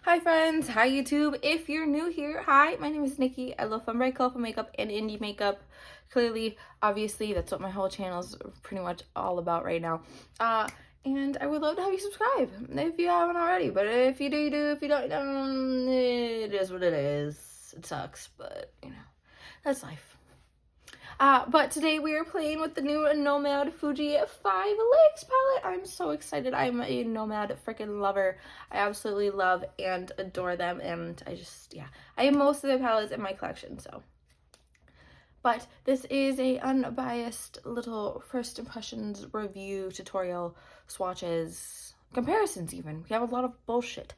Hi friends, hi YouTube. If you're new here, hi, my name is Nikki. I love fun, bright, colorful makeup and indie makeup. Clearly, obviously, that's what my whole channel is pretty much all about right now. And I would love to have you subscribe if you haven't already. But if you do, you do. If you don't, you don't. It is what it is. It sucks, but you know, that's life. But today we are playing with the new Nomad Fuji 5 Lakes palette. I'm so excited. I'm a Nomad freaking lover. I absolutely love and adore them, and I have most of their palettes in my collection, so. But this is a unbiased little first impressions review tutorial, swatches, comparisons even. We have a lot of bullshit.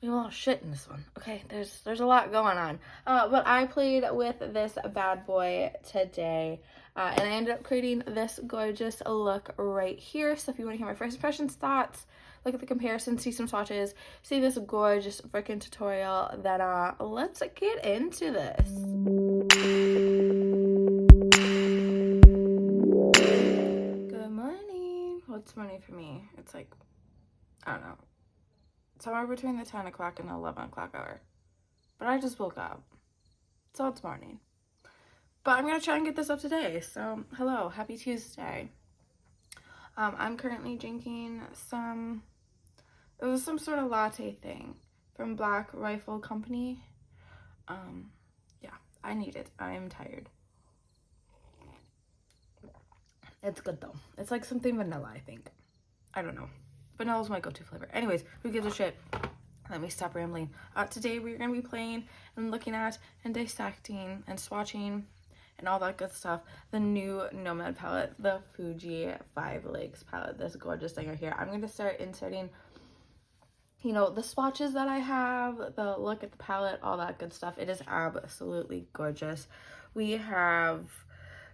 We have a lot of shit in this one. Okay, there's a lot going on. But I played with this bad boy today. And I ended up creating this gorgeous look right here. So if you want to hear my first impressions, thoughts, look at the comparison, see some swatches, see this gorgeous freaking tutorial, then let's get into this. Good morning. What's morning for me? It's like, I don't know, somewhere between the 10 o'clock and the 11 o'clock hour. But I just woke up, so it's morning. But I'm going to try and get this up today. So, hello, happy Tuesday. I'm currently drinking it was some sort of latte thing from Black Rifle Company. Yeah, I need it. I am tired. It's good though. It's like something vanilla, I think. I don't know. Vanilla's my go-to flavor. Anyways, who gives a shit? Let me stop rambling. Today we're going to be playing and looking at and dissecting and swatching and all that good stuff. The new Nomad palette, the Fuji 5 Lakes palette. This gorgeous thing right here. I'm going to start inserting, you know, the swatches that I have, the look at the palette, all that good stuff. It is absolutely gorgeous. We have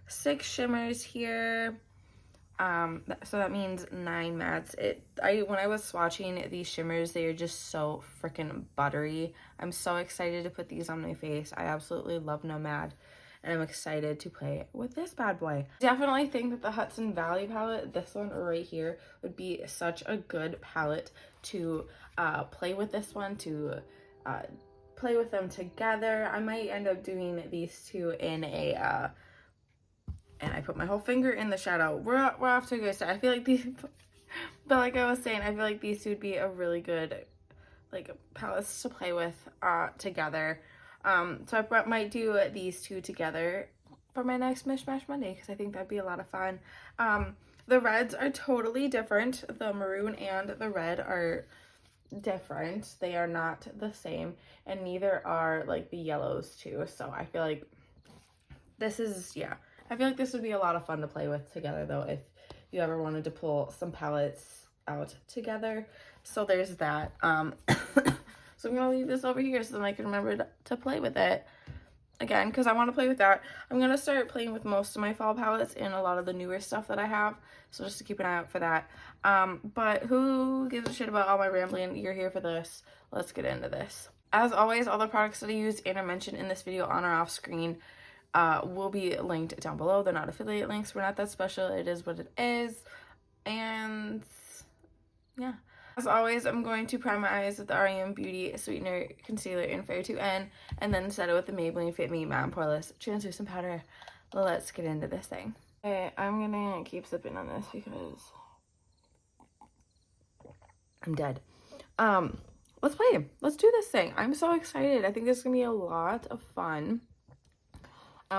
6 shimmers here. So that means 9 mattes. When I was swatching these shimmers, they are just so freaking buttery. I'm so excited to put these on my face. I absolutely love Nomad, and I'm excited to play with this bad boy. Definitely think that the Hudson Valley palette, this one right here, would be such a good palette to play with this one, to play with them together. I might end up doing these two in a and I put my whole finger in the shadow. We're off to a good start. I feel like these, but like I was saying, I feel like these two would be a really good, like, palettes to play with together. So I might do these two together for my next Mishmash Monday, because I think that'd be a lot of fun. The reds are totally different. The maroon and the red are different. They are not the same, and neither are, like, the yellows too. So I feel like this is, yeah. I feel like this would be a lot of fun to play with together, though, if you ever wanted to pull some palettes out together. So there's that. So I'm going to leave this over here so then I can remember to play with it again, because I want to play with that. I'm going to start playing with most of my fall palettes and a lot of the newer stuff that I have. So just to keep an eye out for that. But who gives a shit about all my rambling? You're here for this. Let's get into this. As always, all the products that I use and are mentioned in this video on or off screen will be linked down below. They're not affiliate links. We're not that special. It is what it is. And yeah. As always, I'm going to prime my eyes with the REM Beauty Sweetener Concealer in Fair 2N, and then set it with the Maybelline Fit Me Matte and Poreless Translucent Powder. Let's get into this thing. Okay, I'm gonna keep sipping on this because I'm dead. Let's play. Let's do this thing. I'm so excited. I think this is gonna be a lot of fun.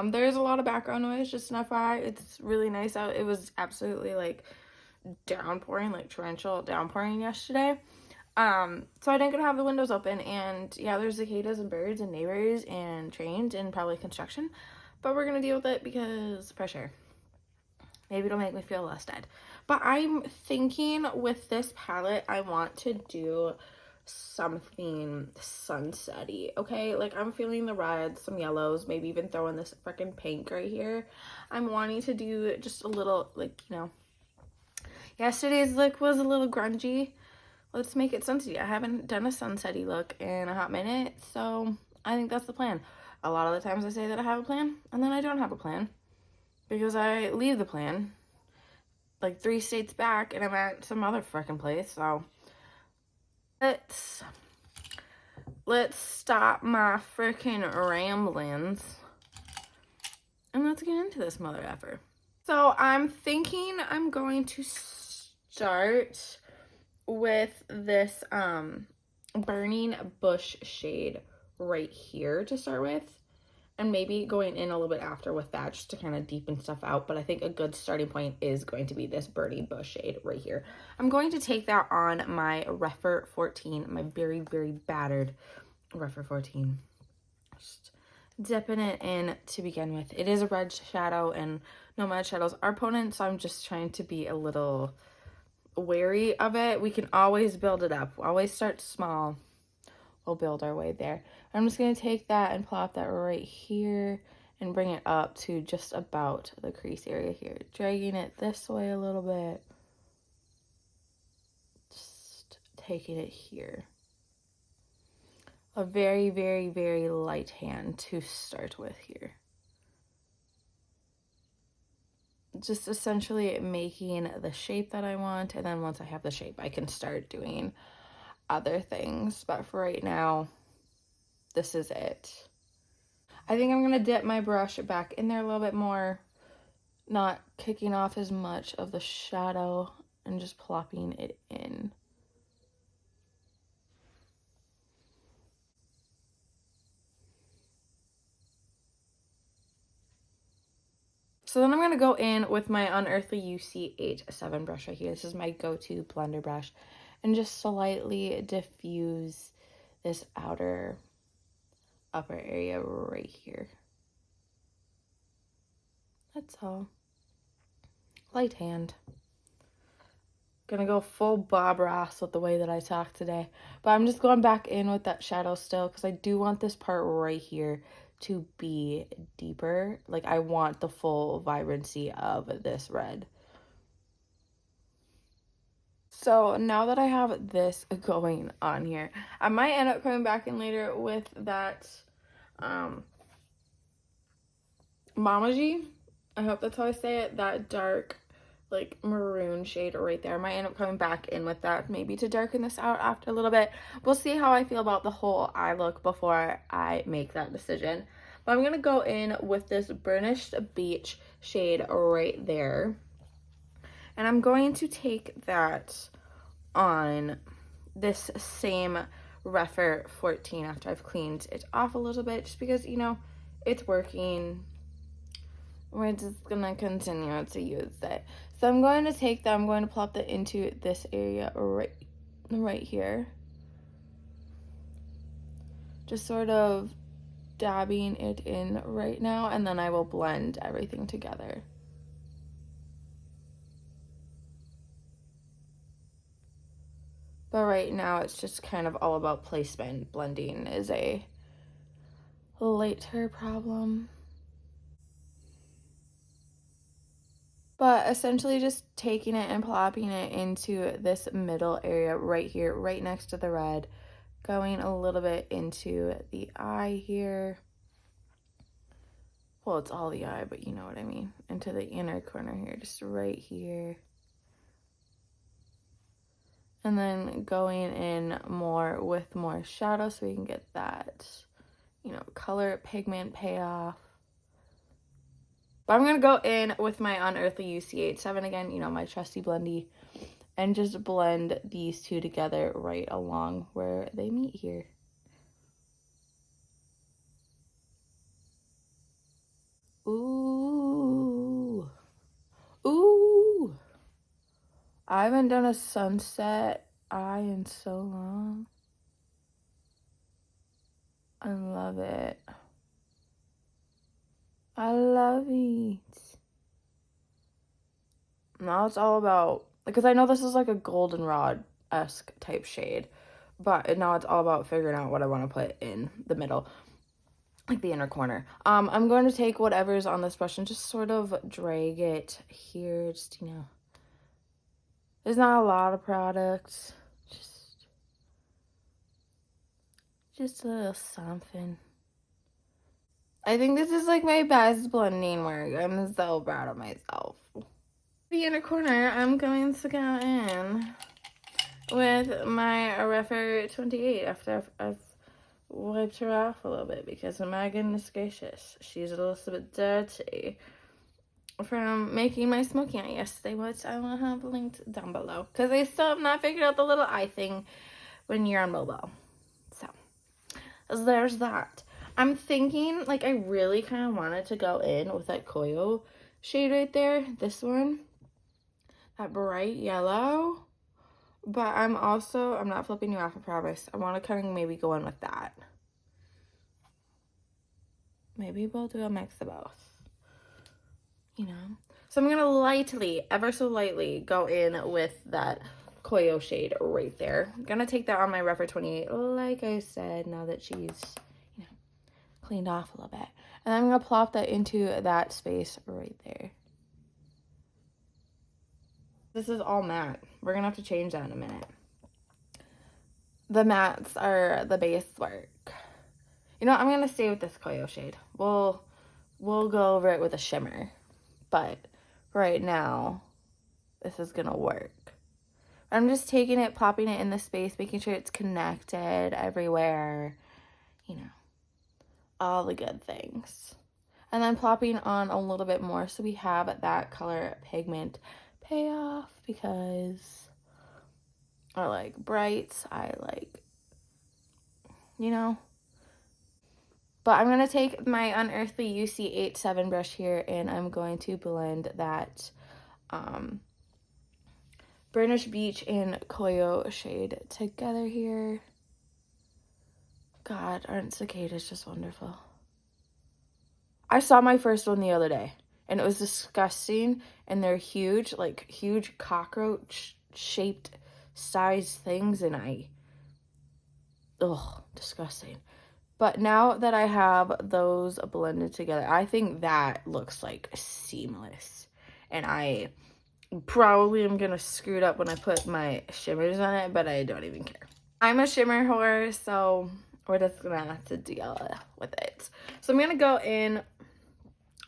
There's a lot of background noise, just an FYI. It's really nice out. It was absolutely, like, downpouring, like torrential downpouring yesterday. So I didn't get to have the windows open, and yeah, there's cicadas and birds and neighbors and trains and probably construction, but we're gonna deal with it because fresh air. Maybe it'll make me feel less dead. But I'm thinking with this palette, I want to do something sunsetty, okay? Like, I'm feeling the reds, some yellows, maybe even throw in this freaking pink right here. I'm wanting to do just a little, like, you know, yesterday's look was a little grungy. Let's make it sunsetty. I haven't done a sunsetty look in a hot minute, so I think that's the plan. A lot of the times I say that I have a plan, and then I don't have a plan, because I leave the plan like 3 states back and I'm at some other freaking place. So let's let's stop my freaking ramblings and let's get into this mother effer. So I'm thinking I'm going to start with this burning bush shade right here to start with, and maybe going in a little bit after with that just to kind of deepen stuff out. But I think a good starting point is going to be this burning bush shade right here. I'm going to take that on my Rephr 14, my very, very battered Rephr 14. Just dipping it in to begin with. It is a red shadow, and Nomad shadows are potent, so I'm just trying to be a little wary of it. We can always build it up. We'll always start small. We'll build our way there. I'm just going to take that and plop that right here and bring it up to just about the crease area here. Dragging it this way a little bit. Just taking it here. A very, very, very light hand to start with here. Just essentially making the shape that I want, and then once I have the shape, I can start doing other things. But for right now, this is it. I think I'm going to dip my brush back in there a little bit more, not kicking off as much of the shadow and just plopping it in. So then I'm going to go in with my Unearthly UC87 brush right here. This is my go-to blender brush. And just slightly diffuse this outer upper area right here. That's all. Light hand. Gonna go full Bob Ross with the way that I talk today. But I'm just going back in with that shadow still because I do want this part right here to be deeper. Like, I want the full vibrancy of this red. So now that I have this going on here, I might end up coming back in later with that Mama G. I hope that's how I say it. That dark, like, maroon shade right there. I might end up coming back in with that maybe to darken this out after a little bit. We'll see how I feel about the whole eye look before I make that decision. But I'm going to go in with this burnished beach shade right there. And I'm going to take that on this same Rephr 14 after I've cleaned it off a little bit, just because, you know, it's working. We're just gonna continue to use it. So I'm going to take that, I'm going to plop that into this area right here. Just sort of dabbing it in right now, and then I will blend everything together. But right now it's just kind of all about placement. Blending is a later problem. But essentially just taking it and plopping it into this middle area right here, right next to the red. Going a little bit into the eye here. Well, it's all the eye, but you know what I mean. Into the inner corner here, just right here. And then going in more with more shadow so we can get that, you know, color, pigment payoff. But I'm going to go in with my Unearthly UC87 again, you know, my trusty blendy, and just blend these two together right along where they meet here. Ooh. Ooh. I haven't done a sunset eye in so long. I love it. I love it. Now it's all about, because I know this is like a goldenrod-esque type shade, but now it's all about figuring out what I want to put in the middle, like the inner corner. I'm going to take whatever's on this brush and just sort of drag it here, just, you know, there's not a lot of products, just a little something. I think this is like my best blending work. I'm so proud of myself. The inner corner, I'm going to go in with my Rephr 28 after I've wiped her off a little bit because, oh my goodness gracious, she's a little bit dirty from making my smoking eye yesterday, which I will have linked down below because I still have not figured out the little eye thing when you're on mobile. So there's that. I'm thinking, like, I really kind of wanted to go in with that Koyo shade right there, this one, that bright yellow, but I'm not flipping you off, I promise. I want to kind of maybe go in with that. Maybe we'll do a mix of both, you know? So I'm going to lightly, ever so lightly, go in with that Koyo shade right there. I'm going to take that on my Refer 28, like I said, now that she's, you know, cleaned off a little bit. And I'm going to plop that into that space right there. This is all matte. We're going to have to change that in a minute. The mattes are the base work. You know, I'm going to stay with this Koyo shade. We'll go over it with a shimmer. But right now, this is going to work. I'm just taking it, plopping it in the space, making sure it's connected everywhere. You know, all the good things. And then plopping on a little bit more so we have that color pigment payoff because I like brights. I like, you know. But I'm going to take my Unearthly UC87 brush here and I'm going to blend that Burnish Beach and Koyo shade together here. God, aren't cicadas just wonderful? I saw my first one the other day and it was disgusting and they're huge, like huge cockroach shaped size things and disgusting. But now that I have those blended together, I think that looks like seamless. And I probably am going to screw it up when I put my shimmers on it, but I don't even care. I'm a shimmer whore, so we're just going to have to deal with it. So I'm going to go in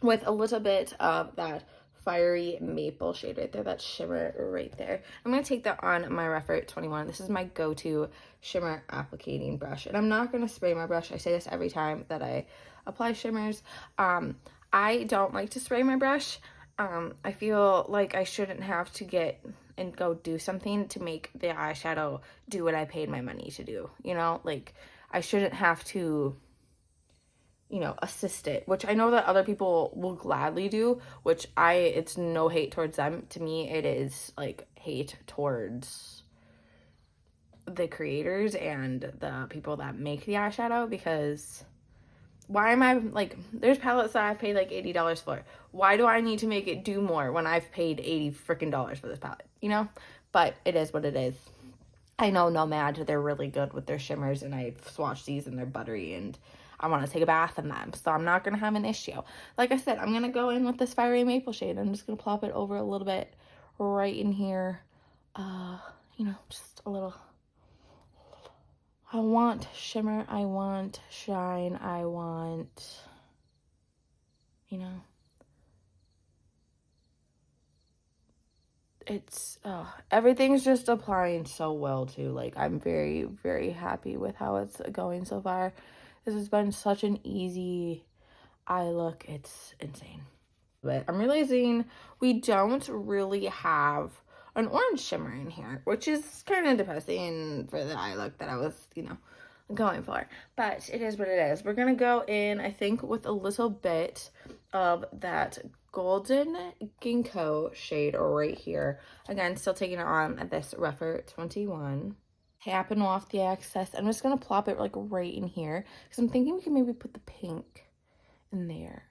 with a little bit of that fiery maple shade right there, that shimmer right there. I'm going to take that on my Refer 21. This is my go-to shimmer applicating brush. And I'm not going to spray my brush. I say this every time that I apply shimmers. I don't like to spray my brush. I feel like I shouldn't have to get and go do something to make the eyeshadow do what I paid my money to do. You know, like I shouldn't have to, you know, assist it, which I know that other people will gladly do, which it's no hate towards them. To me, it is like hate towards the creators and the people that make the eyeshadow, because why am I, like, there's palettes that I've paid like $80 for. Why do I need to make it do more when I've paid $80 freaking dollars for this palette, you know? But it is what it is. I know Nomad, they're really good with their shimmers, and I've swatched these and they're buttery, and I want to take a bath in them, so I'm not going to have an issue. Like I said, I'm going to go in with this fiery maple shade. I'm just going to plop it over a little bit right in here. You know, just a little. I want shimmer, I want shine, I want, you know, it's, everything's just applying so well too. Like, I'm very, very happy with how it's going so far. This has been such an easy eye look. It's insane. But I'm realizing we don't really have an orange shimmer in here, which is kind of depressing for the eye look that I was, you know, going for. But it is what it is. We're going to go in, I think, with a little bit of that golden ginkgo shade right here. Again, still taking it on this Refer 21. Tapping off the excess. I'm just going to plop it like right in here because I'm thinking we can maybe put the pink in there.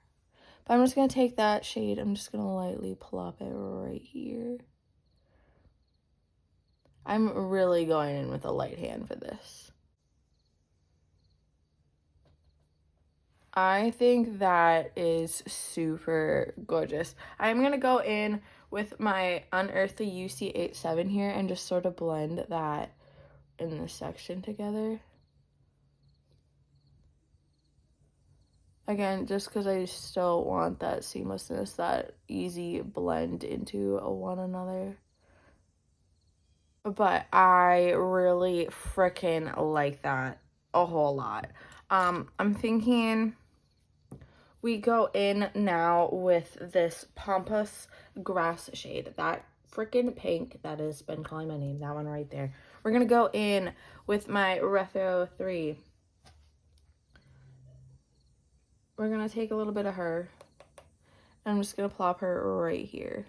But I'm just going to take that shade. I'm just going to lightly plop it right here. I'm really going in with a light hand for this. I think that is super gorgeous. I'm going to go in with my Unearthly UC87 here and just sort of blend that in this section together. Again, just because I still want that seamlessness, that easy blend into one another. But I really freaking like that a whole lot. I'm thinking we go in now with this Pampas Grass shade. That freaking pink that has been calling my name. That one right there. We're going to go in with my Retro 3. We're going to take a little bit of her. And I'm just going to plop her right here.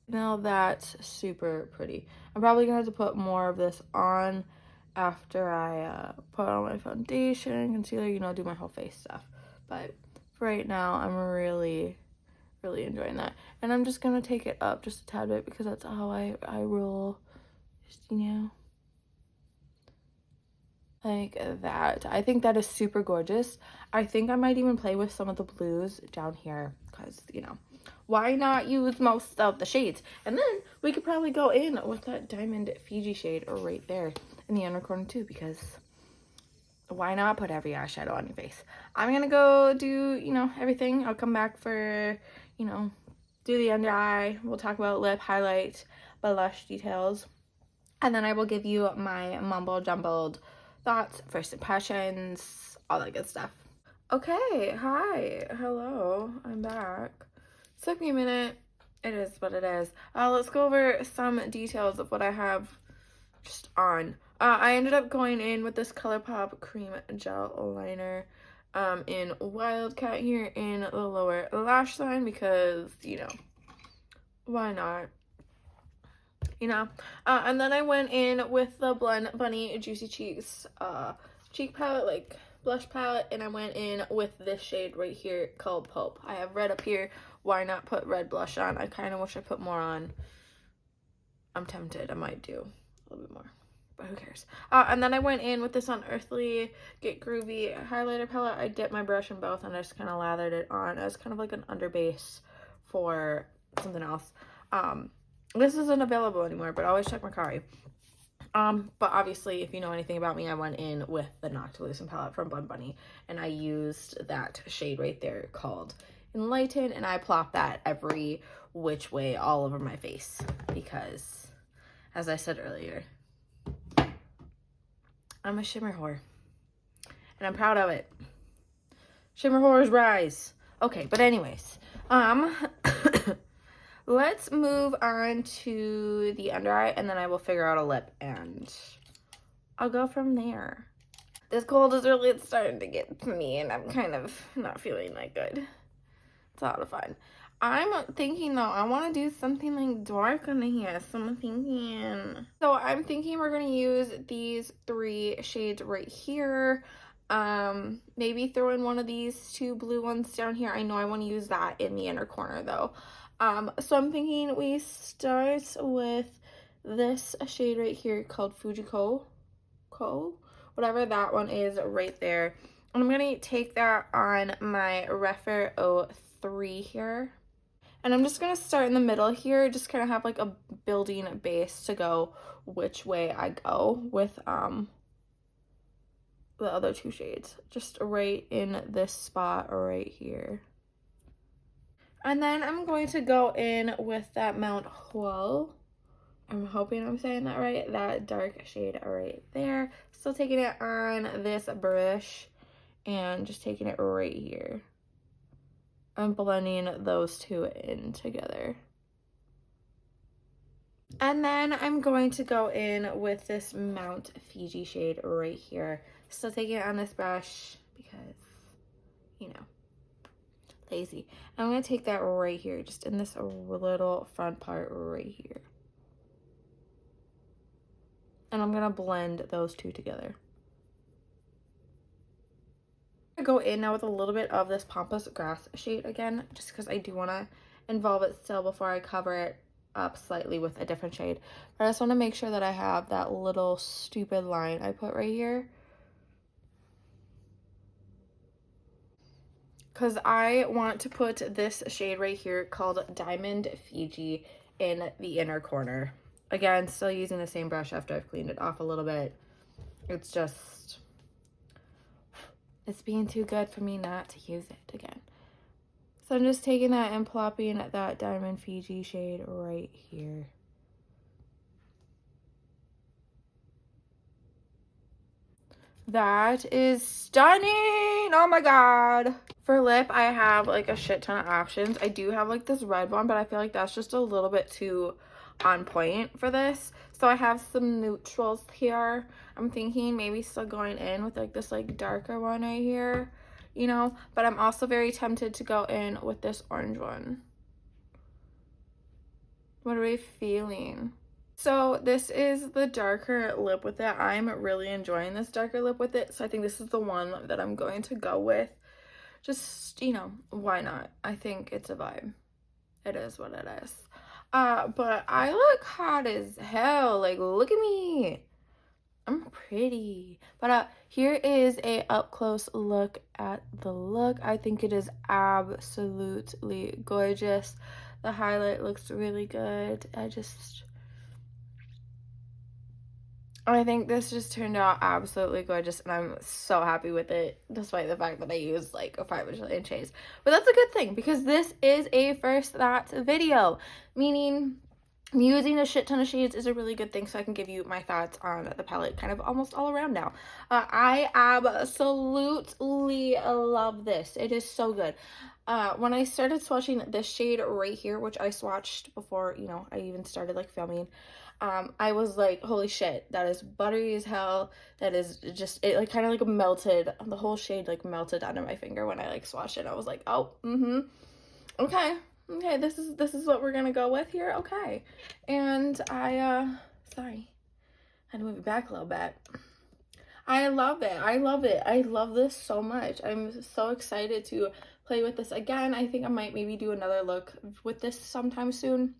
Now that's super pretty. I'm probably going to have to put more of this on after I put on my foundation, concealer, you know, do my whole face stuff. But for right now, I'm really enjoying that. And I'm just going to take it up just a tad bit because that's how I roll. Just, you know, like that. I think that is super gorgeous. I think I might even play with some of the blues down here because, you know, why not use most of the shades? And then we could probably go in with that Diamond Fiji shade right there in the inner corner too, because why not put every eyeshadow on your face? I'm gonna go do, you know, everything. I'll come back for, you know, do the under eye. We'll talk about lip, highlight, blush details. And then I will give you my mumble jumbled thoughts, first impressions, all that good stuff. Okay, hi, hello, I'm back. Took me a minute. It is what it is. Let's go over some details of what I have just on. I ended up going in with this ColourPop cream gel liner in Wildcat here in the lower lash line because, you know, why not? You know, and then I went in with the Blend Bunny Juicy Cheeks cheek palette, like blush palette, and I went in with this shade right here called Pope. I have red up here. Why not put red blush on? I kind of wish I put more on. I'm tempted. I might do a little bit more, but who cares? And then I went in with this Unearthly Get Groovy highlighter palette. I dipped my brush in both and I just kind of lathered it on as kind of like an underbase for something else. This isn't available anymore, but always check Mercari. But obviously, if you know anything about me, I went in with the Knock to Loosen palette from Blend Bunny, and I used that shade right there called Enlighten, and I plopped that every which way all over my face because, as I said earlier, I'm a shimmer whore, and I'm proud of it. Shimmer whores rise. Okay, but anyways, let's move on to the under eye, and then I will figure out a lip, and I'll go from there. This cold is really starting to get to me, and I'm kind of not feeling that good. It's a lot of fun. I'm thinking, though, I want to do something, like, dark on here, so I'm thinking we're going to use these 3 shades right here. Maybe throw in one of these 2 blue ones down here. I know I want to use that in the inner corner, though. So I'm thinking we start with this shade right here called Fuji whatever that one is right there. And I'm going to take that on my Refer 03 here. And I'm just going to start in the middle here, just kind of have like a building base to go which way I go with the other 2 shades. Just right in this spot right here. And then I'm going to go in with that Mount Huo. I'm hoping I'm saying that right. That dark shade right there. Still taking it on this brush and just taking it right here. I'm blending those 2 in together. And then I'm going to go in with this Mount Fiji shade right here. Still taking it on this brush because, you know, lazy. I'm going to take that right here, just in this little front part right here. And I'm going to blend those 2 together. I'm going to go in now with a little bit of this Pampas Grass shade again, just because I do want to involve it still before I cover it up slightly with a different shade. But I just want to make sure that I have that little stupid line I put right here. Because I want to put this shade right here called Diamond Fiji in the inner corner. Again, still using the same brush after I've cleaned it off a little bit. It's just, it's being too good for me not to use it again. So I'm just taking that and plopping that Diamond Fiji shade right here. That is stunning. Oh my god. For lip, I have like a shit ton of options. I do have like this red one, but I feel like that's just a little bit too on point for this. So I have some neutrals here. I'm thinking maybe still going in with like this like darker one right here, you know, but I'm also very tempted to go in with this orange one. What are we feeling? So this is the darker lip with it. I'm really enjoying this darker lip with it. So I think this is the one that I'm going to go with. Just, you know, why not? I think it's a vibe. It is what it is. But I look hot as hell. Like, look at me. I'm pretty. But here is a up close look at the look. I think it is absolutely gorgeous. The highlight looks really good. I think this just turned out absolutely gorgeous, and I'm so happy with it, despite the fact that I used like a 5 bajillion shades. But that's a good thing, because this is a first thoughts video, meaning using a shit ton of shades is a really good thing, so I can give you my thoughts on the palette kind of almost all around now. I absolutely love this. It is so good. When I started swatching this shade right here, which I swatched before, you know, I even started like filming, I was like, holy shit, that is buttery as hell. That is just, it like kind of like melted, the whole shade like melted under my finger when I like swatched it. I was like, oh, okay, this is what we're gonna go with here. Okay. And I sorry, I had to move it back a little bit. I love it. I love this so much. I'm so excited to play with this again. I think I might maybe do another look with this sometime soon,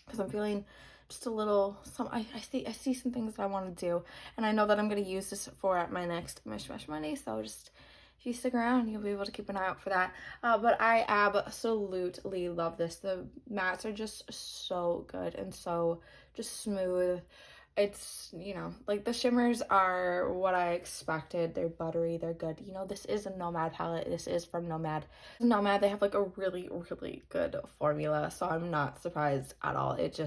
because I'm feeling just a little, I see some things that I want to do, and I know that I'm going to use this for my next Mishmash Monday, so just, if you stick around, you'll be able to keep an eye out for that. But I absolutely love this. The mattes are just so good and so just smooth. It's, you know, like the shimmers are what I expected. They're buttery, they're good. You know, this is a Nomad palette. This is from Nomad. Nomad, they have like a really good formula, so I'm not surprised at all. It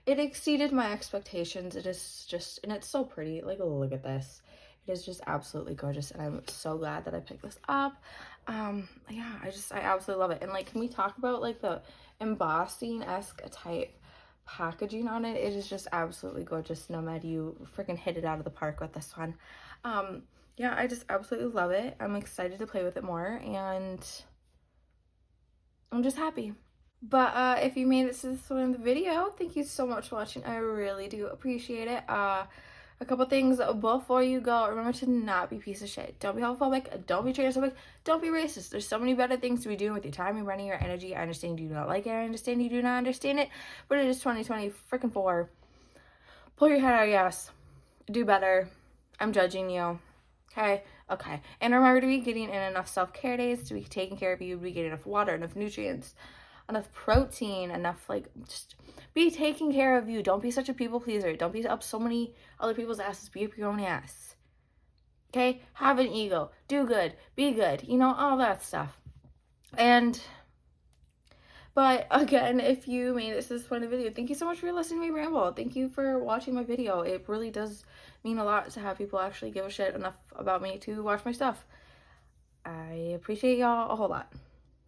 exceeded my expectations. It is just, and it's so pretty. Like, look at this. It is just absolutely gorgeous, and I'm so glad that I picked this up. Yeah, I absolutely love it. And like, can we talk about like the embossing-esque type packaging on it? It is just absolutely gorgeous. Nomad, you freaking hit it out of the park with this one. Yeah, I just absolutely love it. I'm excited to play with it more, and I'm just happy. But if you made it to this point in the video, thank you so much for watching. I really do appreciate it. A couple things before you go. Remember to not be a piece of shit. Don't be homophobic. Don't be transphobic. Don't be racist. There's so many better things to be doing with your time, your money, your energy. I understand you do not like it. I understand you do not understand it. But it is 2020 freaking 4. Pull your head out of your ass. Do better. I'm judging you. Okay? Okay. And remember to be getting in enough self-care days, to be taking care of you, to be getting enough water, enough nutrients, enough protein, enough, like, just be taking care of you. Don't be such a people pleaser. Don't be up so many other people's asses. Be up your own ass. Okay? Have an ego. Do good. Be good. You know, all that stuff. But again, if you made it to this point of the video, thank you so much for listening to me ramble. Thank you for watching my video. It really does mean a lot to have people actually give a shit enough about me to watch my stuff. I appreciate y'all a whole lot.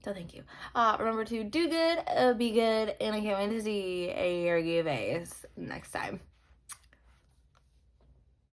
So thank you. Remember to do good, be good, and I can't wait to see your giveaways next time.